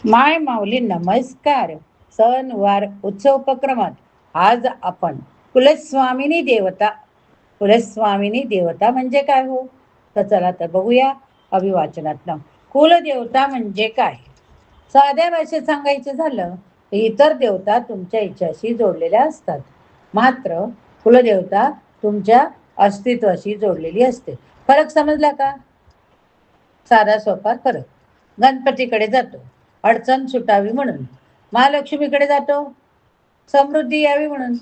माय माऊली नमस्कार. सणवार उत्सव उपक्रमात आज आपण कुलस्वामिनी देवता कुलस्वामिनी देवता म्हणजे काय हो, तर चला तर बघूया अभिवाचनातनं. कुलदेवता म्हणजे काय? साध्या भाषेत सांगायचं झालं तर इतर देवता तुमच्या इच्छाशी जोडलेल्या असतात, मात्र कुलदेवता तुमच्या अस्तित्वाशी जोडलेली असते. फरक समजला का? साधा सोपा फरक. गणपतीकडे जातो अडचण सुटावी म्हणून, महालक्ष्मीकडे जातो समृद्धी यावी म्हणून,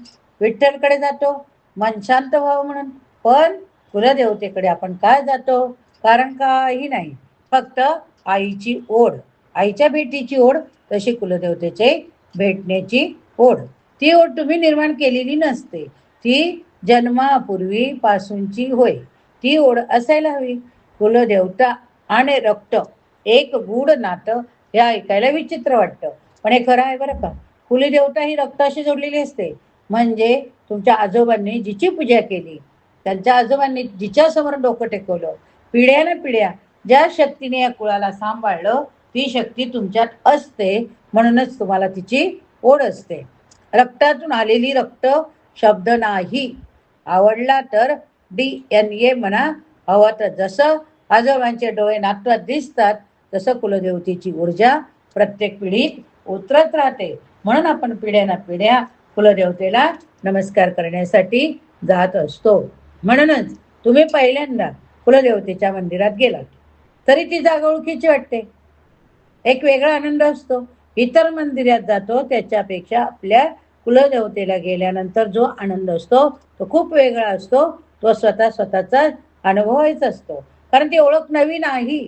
विठ्ठलकडे जातो मन शांत व्हावं म्हणून. पण कुलदेवतेकडे आपण काय जातो? कारण काही नाही, फक्त आईची ओढ, आईच्या भेटीची ओढ. तशी कुलदेवतेचे भेटण्याची ओढ. ती ओढ तुम्ही निर्माण केलेली नसते, ती जन्मापूर्वी पासूनची होय. ती ओढ असायला हवी. कुलदेवता आणि रक्त एक गूढ नातं, हे ऐकायला विचित्र वाटतं, पण हे खरं आहे बरं का. कुलदेवता ही रक्ताशी जोडलेली असते. म्हणजे तुमच्या आजोबांनी जिची पूजा केली, त्यांच्या आजोबांनी जिच्या समोर डोकं टेकवलं, पिढ्यानं पिढ्या ज्या शक्तीने या कुळाला सांभाळलं, ती शक्ती तुमच्यात असते. म्हणूनच तुम्हाला तिची ओढ असते. रक्तातून आलेली रक्त शब्द नाही. आवडला तर DNA म्हणा. हवं तर जसं आजोबांचे डोळे नातवात दिसतात, तसं कुलदेवतेची ऊर्जा प्रत्येक पिढीत उतरत राहते. म्हणून आपण पिढ्याना पिढ्या कुलदेवतेला नमस्कार करण्यासाठी जात असतो. म्हणूनच तुम्ही पहिल्यांदा कुलदेवतेच्या मंदिरात गेलात तरी ती जागा ओळखीची वाटते, एक वेगळा आनंद असतो. इतर मंदिरात जातो त्याच्यापेक्षा आपल्या कुलदेवतेला गेल्यानंतर जो आनंद असतो तो खूप वेगळा असतो. तो स्वतःचा अनुभवायचा असतो, कारण ती ओळख नवीन आहे.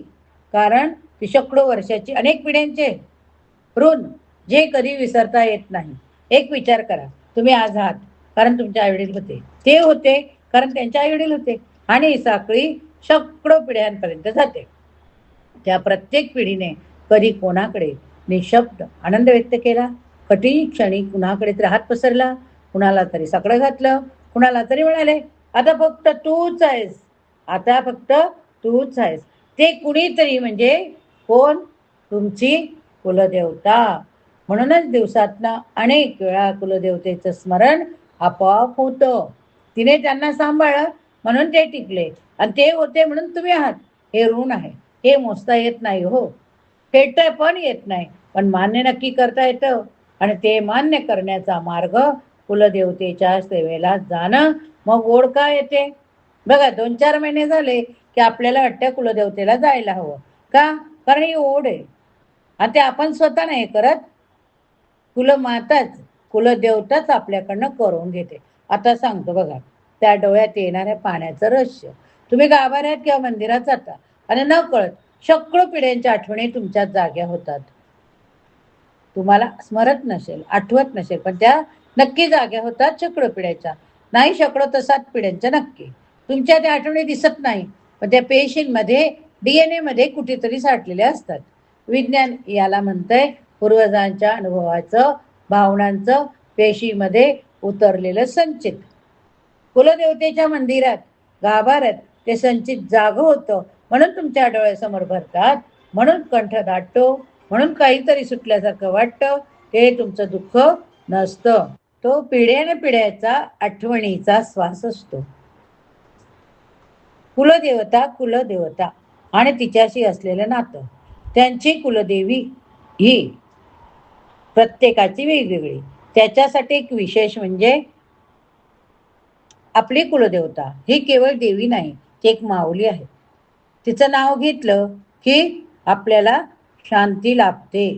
कारण ती शेकडो वर्षाची, अनेक पिढ्यांचे ऋण, जे कधी विसरता येत नाही. एक विचार करा, तुम्ही आज आहात कारण तुमचे आईवडील होते, ते होते कारण त्यांचे आईवडील होते, आणि ही साखळी शेकडो पिढ्यांपर्यंत जाते. त्या प्रत्येक पिढीने कधी कोणाकडे निशब्द आनंद व्यक्त केला, कठीण क्षणी कुणाकडे तरी हात पसरला, कुणाला तरी साकडं घातलं, कुणाला तरी म्हणाले आता फक्त तूच आहेस, आता फक्त तूच आहेस. ते कुणीतरी म्हणजे कोण? तुमची कुलदेवता. म्हणूनच दिवसातनं अनेक वेळा कुलदेवतेचं स्मरण आपोआप होतं. तिने त्यांना सांभाळलं म्हणून ते टिकले, आणि ते होते म्हणून तुम्ही आहात. हे ऋण आहे, हे मोजता येत नाही हो, फेडता पण येत नाही, पण मान्य नक्की करता येतं. आणि ते मान्य करण्याचा मार्ग कुलदेवतेच्या सेवेला जाणं. मग ओढ का येते? बघा, 2-4 महिने झाले की आपल्याला वाटतं कुलदेवतेला जायला हवं. का? कारण ही ओढ आहे, आणि ते आपण स्वतः नाही करत, कुलमाताच, कुलदेवताच आपल्याकडनं करून घेते. आता सांगतो बघा, त्या डोळ्यात येणाऱ्या पाण्याचं रहस्य. तुम्ही गाभाऱ्यात किंवा मंदिरात जाता आणि न कळत शेकडो पिढ्यांच्या आठवणी तुमच्यात जाग्या होतात. तुम्हाला स्मरत नसेल, आठवत नसेल, पण त्या नक्की जाग्या होतात शेकडो पिढ्याच्या. नाही शेकडो तर 7 पिढ्यांच्या नक्की. तुमच्या त्या आठवणी दिसत नाही, पण त्या पेशींमध्ये, DNA मध्ये कुठेतरी साठलेल्या असतात. विज्ञान याला म्हणतंय पूर्वजांच्या अनुभवाचं, भावनांचं पेशीमध्ये उतरलेलं संचित. कुलदेवतेच्या मंदिरात, गाभाऱ्यात ते संचित जाग होतं, म्हणून तुमच्या डोळ्यासमोर भरतात, म्हणून कंठ दाटतो, म्हणून काहीतरी सुटल्यासारखं वाटतं. ते तुमचं दुःख नसतं, तो पिढ्याने पिढ्याचा आठवणीचा श्वास असतो. कुलदेवता आणि तिच्याशी असलेलं नातं. त्यांची कुलदेवी ही प्रत्येकाची वेगवेगळी. त्याच्यासाठी एक विशेष म्हणजे आपली कुलदेवता ही केवळ देवी नाही, ती एक माऊली आहे. तिचं नाव घेतलं की आपल्याला शांती लाभते.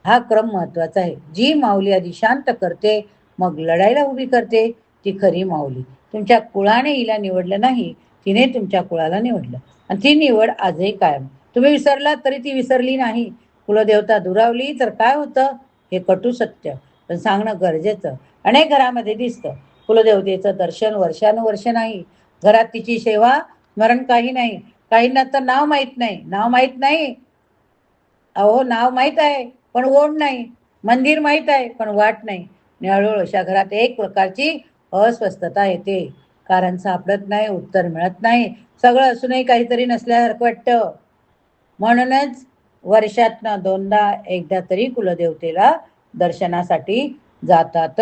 हा क्रम महत्वाचा आहे. जी माऊली आधी शांत करते, मग लढायला उभी करते, ती खरी माऊली. तुमच्या कुळाने हिला निवडलं नाही, तिने तुमच्या कुळाला निवडलं, आणि ती निवड आजही कायम. तुम्ही विसरलात तरी ती विसरली नाही. कुलदेवता दुरावली तर काय होतं, हे कटू सत्य, पण सांगणं गरजेचं. अनेक घरामध्ये दिसतं कुलदेवतेचं दर्शन वर्षानुवर्ष नाही, घरात तिची सेवा स्मरण काही नाही. काहींना तर नाव माहीत नाही. नाव माहीत नाही, अहो नाव माहीत आहे पण ओढ नाही, मंदिर माहीत आहे पण वाट नाही. आणि हळूहळू अशा घरात एक प्रकारची अस्वस्थता येते. कारण सापडत नाही, उत्तर मिळत नाही, सगळं असूनही काहीतरी नसल्यासारखं वाटतं. म्हणूनच वर्षातनं दोनदा एकदा तरी कुलदेवतेला दर्शनासाठी जातात.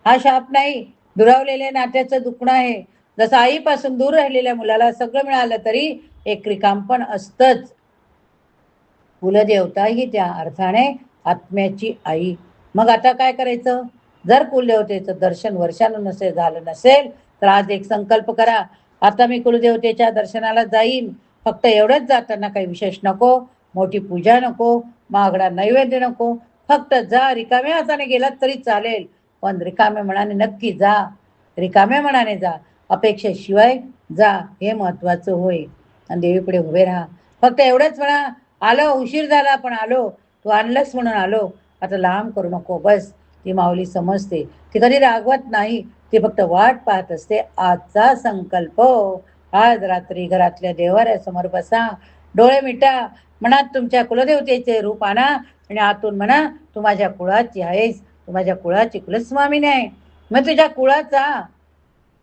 हा शाप नाही, दुरावलेल्या नात्याचं दुखणं आहे. जसं आईपासून दूर राहिलेल्या मुलाला सगळं मिळालं तरी एक रिकाम पण असतंच. कुलदेवता ही त्या अर्थाने आत्म्याची आई. मग आता काय करायचं? जर कुलदेवतेचं दर्शन वर्षानुवर्षे झालं नसेल तर आज एक संकल्प करा, आता मी कुलदेवतेच्या दर्शनाला जाईन. फक्त एवढंच, जाताना काही विशेष नको, मोठी पूजा नको, महागडा नैवेद्य नको. फक्त जा, रिकाम्या हाताने गेलात तरी चालेल, पण रिकाम्या मनाने नक्की जा. रिकाम्या मनाने जा, अपेक्षेशिवाय जा, हे महत्वाचं होय. आणि देवीपुढे उभे राहा. फक्त एवढंच म्हणा, आलो, उशीर झाला पण आलो, तू आणलंस म्हणून आलो, आता लांब करू नको. बस. ती माऊली समजते, ती कधी रागवत नाही, ती फक्त वाट पाहत असते. आजचा संकल्प, आज रात्री घरातल्या देवाऱ्यासमोर बसा, डोळे मिटा, मनात तुमच्या कुलदेवतेचे रूप आणा आणि आतून म्हणा, तू माझ्या कुळाची आहेस, तू माझ्या कुळाची कुलस्वामीनी आहे. मग तुझ्या कुळाचा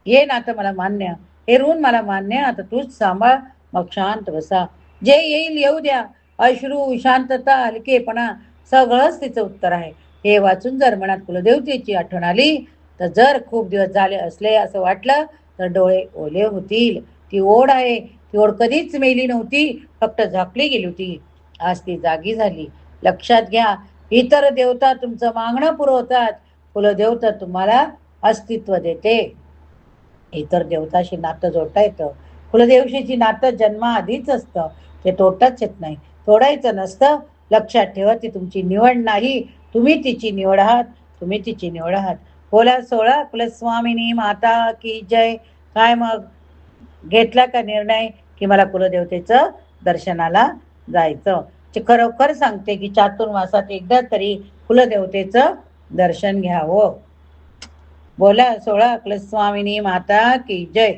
हे नातं मला मान्य, हे ऋण मला मान्य, आता तूच सांभाळ. मग शांत बसा, जे येईल येऊ द्या. अश्रू, शांतता, हलकेपणा सगळंच तिचं उत्तर आहे. हे वाचून जर मनात कुलदेवतेची आठवण आली, तर जर खूप दिवस झाले असले असं वाटलं तर डोळे ओले होतील. ती ओढ आहे, ती ओढ कधीच मेली नव्हती, फक्त झाकली गेली होती. आज ती जागी झाली. लक्षात घ्या, इतर देवता तुमचं मागणं पुरवतात, कुलदेवता तुम्हाला अस्तित्व देते. इतर देवताशी नातं जोडता येतं, कुलदेवशीची नातं जन्माआधीच असतं, ते तोडताच येत नाही, तोडायचं नसतं. लक्षात ठेवा, ती तुमची निवड नाही, तुम्ही तिची निवड आहात, तुम्ही तिची निवड आहात. बोला 16 कुलस्वामिनी माता की जय. काय मग, घेतला का निर्णय की मला कुलदेवतेचं दर्शनाला जायचं? खरोखर सांगते की चातुर्मासात एकदा तरी कुलदेवतेचं दर्शन घ्यावं. बोला 16 कुलस्वामिनी माता की जय.